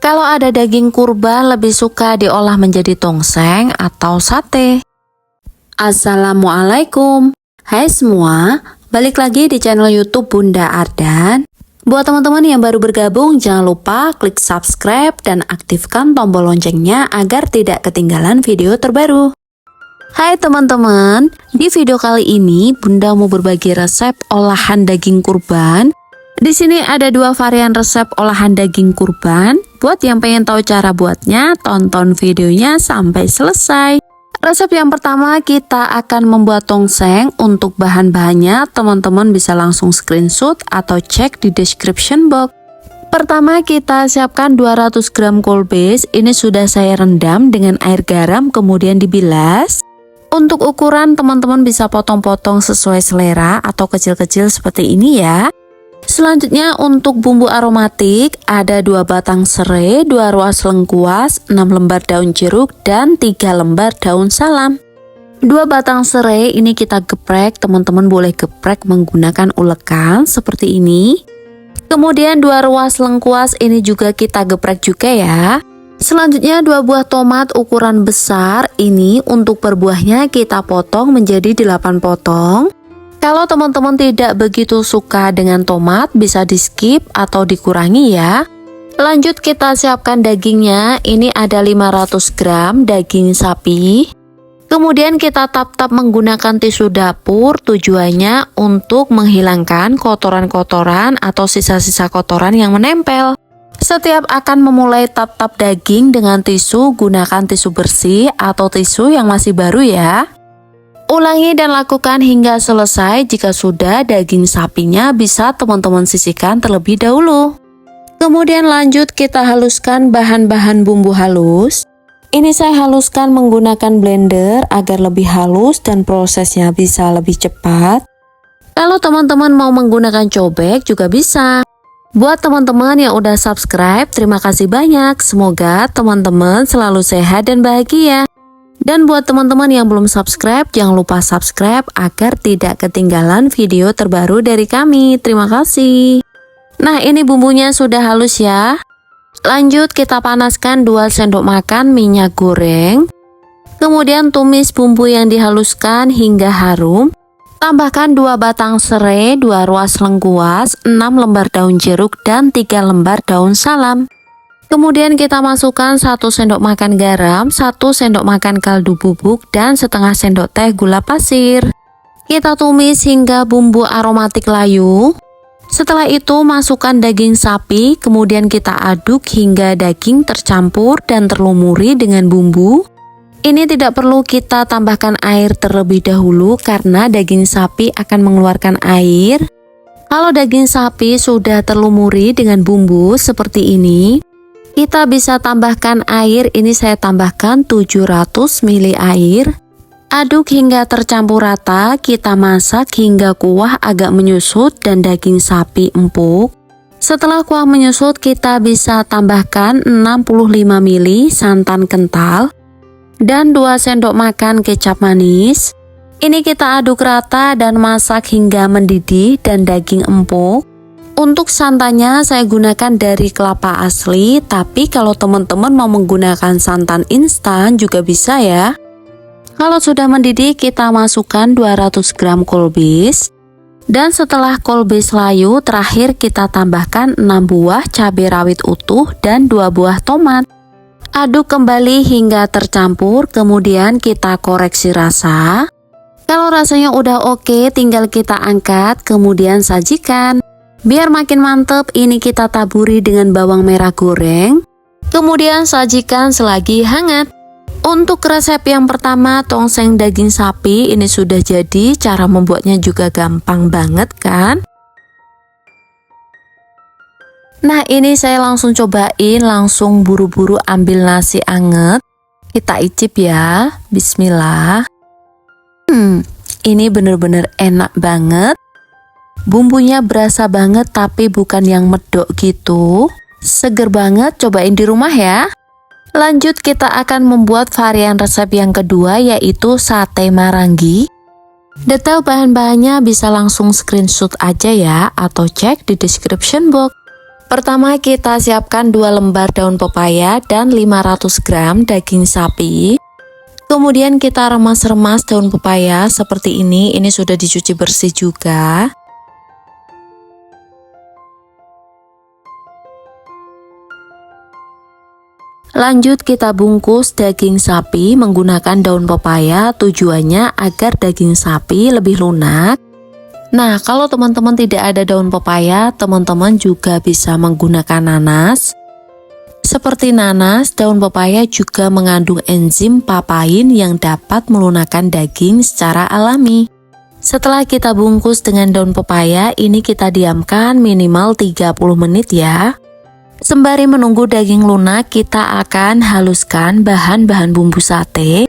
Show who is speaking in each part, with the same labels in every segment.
Speaker 1: Kalau ada daging kurban lebih suka diolah menjadi tongseng atau sate. Assalamualaikum. Hai semua, balik lagi di channel YouTube Bunda Ardan. Buat teman-teman yang baru bergabung, jangan lupa klik subscribe dan aktifkan tombol loncengnya agar tidak ketinggalan video terbaru. Hai teman-teman, di video kali ini Bunda mau berbagi resep olahan daging kurban. Di sini ada dua varian resep olahan daging kurban. Buat yang pengen tahu cara buatnya, tonton videonya sampai selesai. Resep yang pertama kita akan membuat tongseng. Untuk bahan-bahannya teman-teman bisa langsung screenshot atau cek di description box. Pertama kita siapkan 200 gram kolbes. Ini sudah saya rendam dengan air garam kemudian dibilas. Untuk ukuran teman-teman bisa potong-potong sesuai selera atau kecil-kecil seperti ini ya. Selanjutnya untuk bumbu aromatik ada 2 batang serai, 2 ruas lengkuas, 6 lembar daun jeruk, dan 3 lembar daun salam. 2 batang serai ini kita geprek, teman-teman boleh geprek menggunakan ulekan seperti ini. Kemudian 2 ruas lengkuas ini juga kita geprek juga ya. Selanjutnya 2 buah tomat ukuran besar, ini untuk per buahnya kita potong menjadi 8 potong. Kalau teman-teman tidak begitu suka dengan tomat, bisa di skip atau dikurangi ya. Lanjut kita siapkan dagingnya, ini ada 500 gram daging sapi. Kemudian kita tap-tap menggunakan tisu dapur, tujuannya untuk menghilangkan kotoran-kotoran atau sisa-sisa kotoran yang menempel. Setiap akan memulai tap-tap daging dengan tisu, gunakan tisu bersih atau tisu yang masih baru ya. Ulangi dan lakukan hingga selesai. Jika sudah, daging sapinya bisa teman-teman sisihkan terlebih dahulu. Kemudian lanjut kita haluskan bahan-bahan bumbu halus. Ini saya haluskan menggunakan blender agar lebih halus dan prosesnya bisa lebih cepat. Kalau teman-teman mau menggunakan cobek juga bisa. Buat teman-teman yang udah subscribe, terima kasih banyak. Semoga teman-teman selalu sehat dan bahagia. Dan buat teman-teman yang belum subscribe, jangan lupa subscribe agar tidak ketinggalan video terbaru dari kami. Terima kasih. Nah, ini bumbunya sudah halus ya. Lanjut kita panaskan 2 sendok makan minyak goreng. Kemudian tumis bumbu yang dihaluskan hingga harum. Tambahkan 2 batang serai, 2 ruas lengkuas, 6 lembar daun jeruk, dan 3 lembar daun salam. Kemudian kita masukkan 1 sendok makan garam, 1 sendok makan kaldu bubuk, dan setengah sendok teh gula pasir. Kita tumis hingga bumbu aromatik layu. Setelah itu masukkan daging sapi, kemudian kita aduk hingga daging tercampur dan terlumuri dengan bumbu. Ini tidak perlu kita tambahkan air terlebih dahulu karena daging sapi akan mengeluarkan air. Kalau daging sapi sudah terlumuri dengan bumbu seperti ini, kita bisa tambahkan air. Ini saya tambahkan 700 ml air. Aduk hingga tercampur rata, kita masak hingga kuah agak menyusut dan daging sapi empuk. Setelah kuah menyusut, kita bisa tambahkan 65 ml santan kental dan 2 sendok makan kecap manis. Ini kita aduk rata dan masak hingga mendidih dan daging empuk. Untuk santannya saya gunakan dari kelapa asli, tapi kalau teman-teman mau menggunakan santan instan juga bisa ya. Kalau sudah mendidih kita masukkan 200 gram kolbes. Dan setelah kolbes layu, terakhir kita tambahkan 6 buah cabai rawit utuh dan 2 buah tomat. Aduk kembali hingga tercampur, kemudian kita koreksi rasa. Kalau rasanya udah oke, tinggal kita angkat, kemudian sajikan. Biar makin mantep, ini kita taburi dengan bawang merah goreng. Kemudian sajikan selagi hangat. Untuk resep yang pertama, tongseng daging sapi, ini sudah jadi. Cara membuatnya juga gampang banget kan? Nah, ini saya langsung cobain, langsung buru-buru ambil nasi anget. Kita icip ya. Bismillah. Ini bener-bener enak banget. Bumbunya berasa banget tapi bukan yang medok gitu. Seger banget, cobain di rumah ya. Lanjut kita akan membuat varian resep yang kedua, yaitu sate marangi. Detail bahan-bahannya bisa langsung screenshot aja ya, atau cek di description box. Pertama kita siapkan 2 lembar daun pepaya dan 500 gram daging sapi. Kemudian kita remas-remas daun pepaya seperti ini sudah dicuci bersih juga. Lanjut kita bungkus daging sapi menggunakan daun pepaya, tujuannya agar daging sapi lebih lunak. Nah, kalau teman-teman tidak ada daun pepaya, teman-teman juga bisa menggunakan nanas. Seperti nanas, daun pepaya juga mengandung enzim papain yang dapat melunakkan daging secara alami. Setelah kita bungkus dengan daun pepaya, ini kita diamkan minimal 30 menit ya. Sembari menunggu daging lunak, kita akan haluskan bahan-bahan bumbu sate.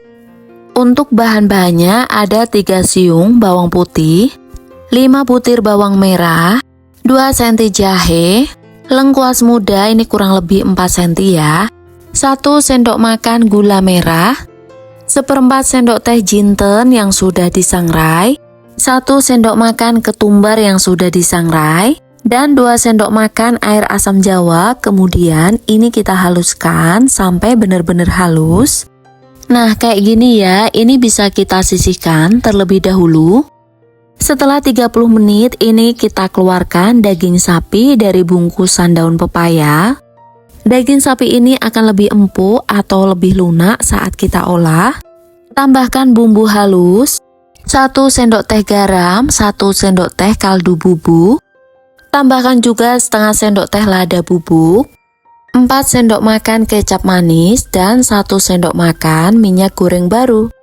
Speaker 1: Untuk bahan-bahannya ada 3 siung bawang putih, 5 butir bawang merah, 2 cm jahe, lengkuas muda ini kurang lebih 4 cm ya, 1 sendok makan gula merah, 1/4 sendok teh jinten yang sudah disangrai, 1 sendok makan ketumbar yang sudah disangrai, dan 2 sendok makan air asam jawa. Kemudian ini kita haluskan sampai benar-benar halus. Nah kayak gini ya, ini bisa kita sisihkan terlebih dahulu. Setelah 30 menit ini kita keluarkan daging sapi dari bungkusan daun pepaya. Daging sapi ini akan lebih empuk atau lebih lunak saat kita olah. Tambahkan bumbu halus, 1 sendok teh garam, 1 sendok teh kaldu bubuk. Tambahkan juga setengah sendok teh lada bubuk, 4 sendok makan kecap manis, dan 1 sendok makan minyak goreng baru.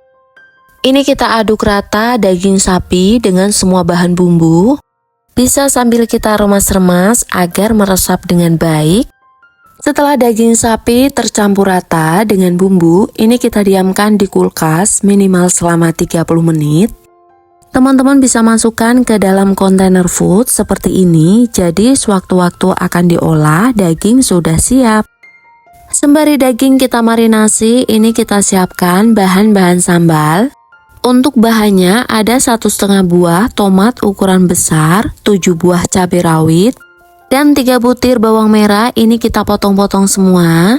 Speaker 1: Ini kita aduk rata daging sapi dengan semua bahan bumbu. Bisa sambil kita remas-remas agar meresap dengan baik. Setelah daging sapi tercampur rata dengan bumbu, ini kita diamkan di kulkas minimal selama 30 menit. Teman-teman bisa masukkan ke dalam kontainer food seperti ini, jadi sewaktu-waktu akan diolah, daging sudah siap. Sembari daging kita marinasi, ini kita siapkan bahan-bahan sambal. Untuk bahannya ada 1,5 buah tomat ukuran besar, 7 buah cabai rawit, dan 3 butir bawang merah, ini kita potong-potong semua.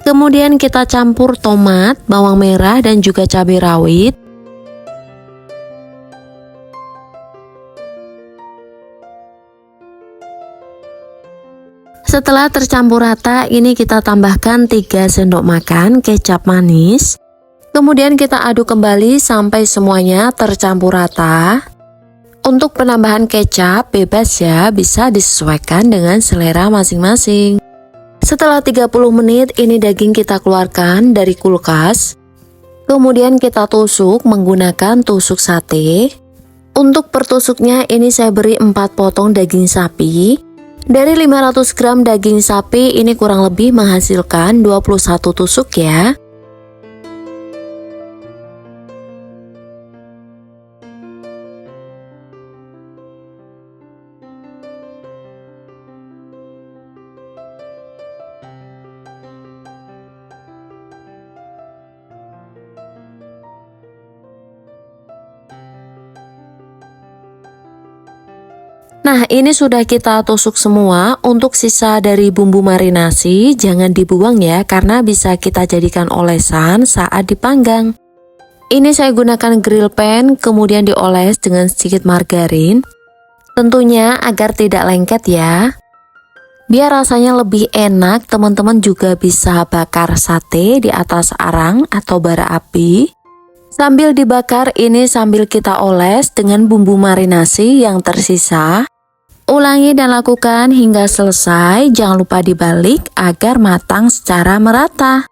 Speaker 1: Kemudian kita campur tomat, bawang merah, dan juga cabai rawit. Setelah tercampur rata, ini kita tambahkan 3 sendok makan kecap manis. Kemudian kita aduk kembali sampai semuanya tercampur rata. Untuk penambahan kecap bebas ya, bisa disesuaikan dengan selera masing-masing. Setelah 30 menit ini daging kita keluarkan dari kulkas. Kemudian kita tusuk menggunakan tusuk sate. Untuk pertusuknya ini saya beri 4 potong daging sapi. Dari 500 gram daging sapi ini kurang lebih menghasilkan 21 tusuk ya. Nah ini sudah kita tusuk semua. Untuk sisa dari bumbu marinasi jangan dibuang ya, karena bisa kita jadikan olesan saat dipanggang. Ini saya gunakan grill pan, kemudian dioles dengan sedikit margarin. Tentunya agar tidak lengket ya. Biar rasanya lebih enak, teman-teman juga bisa bakar sate di atas arang atau bara api. Sambil dibakar ini sambil kita oles dengan bumbu marinasi yang tersisa. Ulangi dan lakukan hingga selesai, jangan lupa dibalik agar matang secara merata.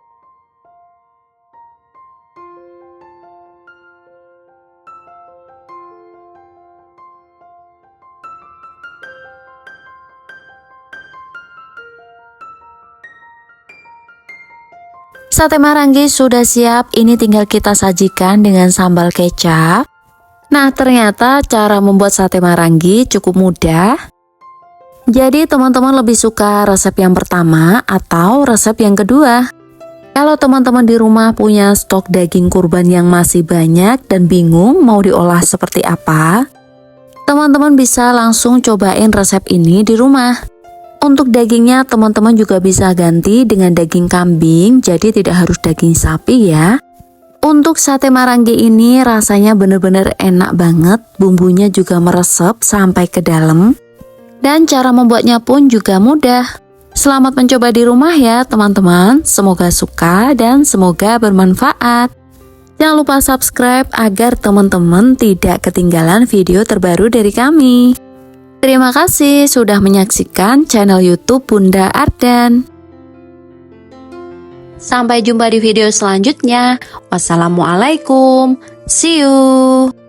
Speaker 1: Sate marangi sudah siap, ini tinggal kita sajikan dengan sambal kecap. Nah ternyata cara membuat sate marangi cukup mudah. Jadi teman-teman lebih suka resep yang pertama atau resep yang kedua? Kalau teman-teman di rumah punya stok daging kurban yang masih banyak dan bingung mau diolah seperti apa, teman-teman bisa langsung cobain resep ini di rumah. Untuk dagingnya teman-teman juga bisa ganti dengan daging kambing, jadi tidak harus daging sapi ya. Untuk sate marangi ini rasanya bener-bener enak banget, bumbunya juga meresap sampai ke dalam. Dan cara membuatnya pun juga mudah. Selamat mencoba di rumah ya teman-teman, semoga suka dan semoga bermanfaat. Jangan lupa subscribe agar teman-teman tidak ketinggalan video terbaru dari kami. Terima kasih sudah menyaksikan channel YouTube Bunda Ardan. Sampai jumpa di video selanjutnya. Wassalamualaikum. See you.